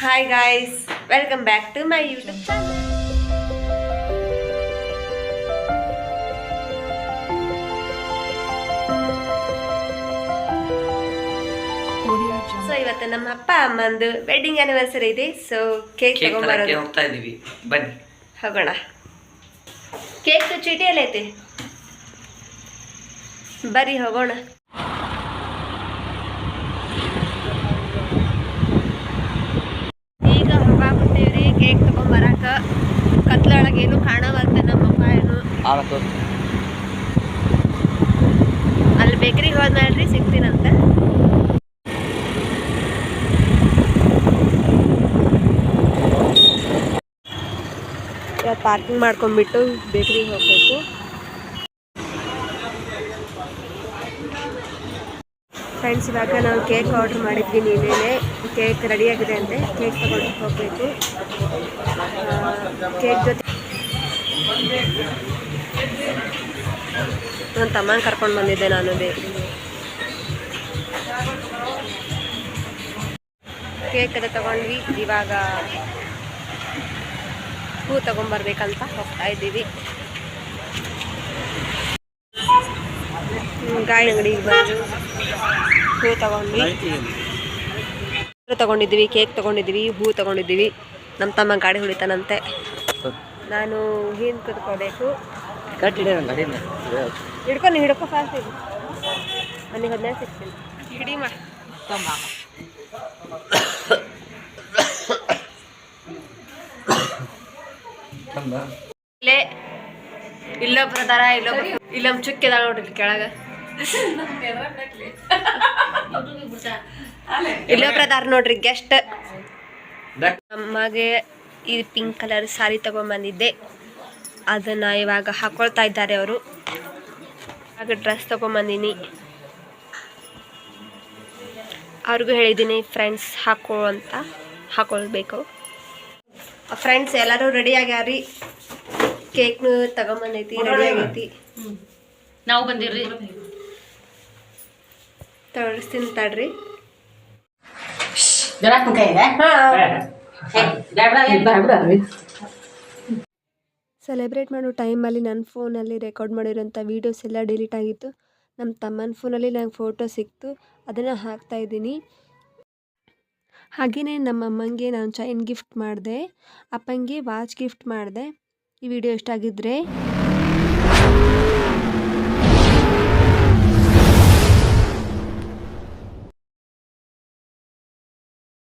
Hi guys, welcome back to my YouTube channel. So ಇವತ್ತು ನಮ್ಮ ಅಪ್ಪ ಅಮ್ಮಂದು ವೆಡ್ಡಿಂಗ್ ಆನಿವರ್ಸರಿ ಇದೆ. ಸೊ ಕೇಕ್ ತಗೊಂಡ್ಬರೋದು ಹೋಗ್ತಾ ಇದೀವಿ, ಬನ್ನಿ ಹೋಗೋಣ. ಕೇಕ್ ಚೀಟಿಯಲ್ಲಿ ಐತಿ, ಬರೀ ಹೋಗೋಣ. ಈಗ ಹೋಗಾಕತ್ತೀವ್ರಿ ಕೇಕ್ ತಗೊಂಬರಾಕ. ಕತ್ಲೊಳಗೆ ಏನು ಕಾಣವಲ್ತೆ ನಮ್ಮಪ್ಪ ಏನು. ಅಲ್ಲಿ ಬೇಕ್ರಿಗೆ ಹೋದ್ಮೇಲ್ರಿ ಸಿಗ್ತೀನಂತೆ. ಪಾರ್ಕಿಂಗ್ ಮಾಡ್ಕೊಂಡ್ಬಿಟ್ಟು ಬೇಕ್ರಿಗೆ ಹೋಗ್ಬೇಕು. ಫ್ರೆಂಡ್ಸ್, ಇವಾಗ ನಾವು ಕೇಕ್ ಆರ್ಡ್ರ್ ಮಾಡಿದ್ವಿ. ನೀವೇನೆ ಕೇಕ್ ರೆಡಿಯಾಗಿದೆ ಅಂತೆ. ಕೇಕ್ ತಗೊಂಡು ಹೋಗಬೇಕು. ಕೇಕ್ ಜೊತೆ ನನ್ನ ತಮ್ಮನ ಕರ್ಕೊಂಡು ಬಂದಿದ್ದೆ ನಾನು ಬೇಕ್ರಿಗೆ. ಕೇಕ್ ಅದ ತಗೊಂಡ್ವಿ. ಇವಾಗ ಹೂ ತಗೊಂಬರ್ಬೇಕಂತ ಹೋಗ್ತಾ ಇದ್ದೀವಿ. ಗಾಳಿ ಅಂಗಡಿಗೆ ಬಂದು ಹೂ ತಗೊಂಡಿದ್ವಿ, ಕೇಕ್ ತಗೊಂಡಿದ್ವಿ, ಹೂ ತಗೊಂಡಿದ್ವಿ. ನಮ್ಮ ತಮ್ಮ ಗಾಡಿ ಹೊಡಿತಾನಂತೆ. ನಾನು ಹಿಂದೆ ಕೂತ್ಕೋಬೇಕು. ಹಿಡ್ಕೊ ಫಾಸ್ಟ್ ಇದೆ. ನನಗೆ 15 ಸಿಕ್ತೀನಿ. ಹಿಡಿಮ ಇಲ್ಲೊಬ್ರು ಅದಾರ, ಇಲ್ಲೊಬ್ಬ ಚುಕ್ಕಿದ ನೋಡ್ರಿ ಕೆಳಗ. ಇಲ್ಲೊಬ್ರು ಅದಾರ ನೋಡ್ರಿ ಗೆಸ್ಟ್. ನಮಗೆ ಈ ಪಿಂಕ್ ಕಲರ್ ಸಾರಿ ತಗೊಂಡ್ಬಂದಿದ್ದೆ, ಅದನ್ನ ಇವಾಗ ಹಾಕೊಳ್ತಾ ಇದ್ದಾರೆ ಅವರು. ಆಗ ಡ್ರೆಸ್ ತಗೊಂಡ್ಬಂದಿನಿ. ಅವ್ರಿಗೂ ಹೇಳಿದ್ದೀನಿ ಫ್ರೆಂಡ್ಸ್ ಹಾಕೋ ಅಂತ, ಹಾಕೊಳ್ಬೇಕು. ಫ್ರೆಂಡ್ಸ್ ಎಲ್ಲರೂ ರೆಡಿ ಆಗ್ಯಾರಿ. ಕೇಕ್ನು ತಗೊಂಬಂದೈತಿ, ರೆಡಿ ಆಗೈತಿ. ನಾವು ಬಂದಿರ್ರಿ, ತೋರಿಸ್ತೀನಿ ತಡ್ರಿ. ಸೆಲೆಬ್ರೇಟ್ ಮಾಡೋ ಟೈಮಲ್ಲಿ ನನ್ನ ಫೋನಲ್ಲಿ ರೆಕಾರ್ಡ್ ಮಾಡಿರೋಂಥ ವೀಡಿಯೋಸ್ ಎಲ್ಲ ಡಿಲೀಟ್ ಆಗಿತ್ತು. ನಮ್ಮ ತಮ್ಮನ ಫೋನಲ್ಲಿ ನಂಗೆ ಫೋಟೋ ಸಿಕ್ತು, ಅದನ್ನು ಹಾಕ್ತಾಯಿದ್ದೀನಿ. ಹಾಗೆಯೇ ನಮ್ಮ ಅಮ್ಮಂಗೆ ನಾನು ಚೈನ್ ಗಿಫ್ಟ್ ಮಾಡಿದೆ, ಅಪ್ಪಂಗೆ ವಾಚ್ ಗಿಫ್ಟ್ ಮಾಡಿದೆ. ಈ ವಿಡಿಯೋ ಇಷ್ಟ ಆಗಿದ್ದರೆ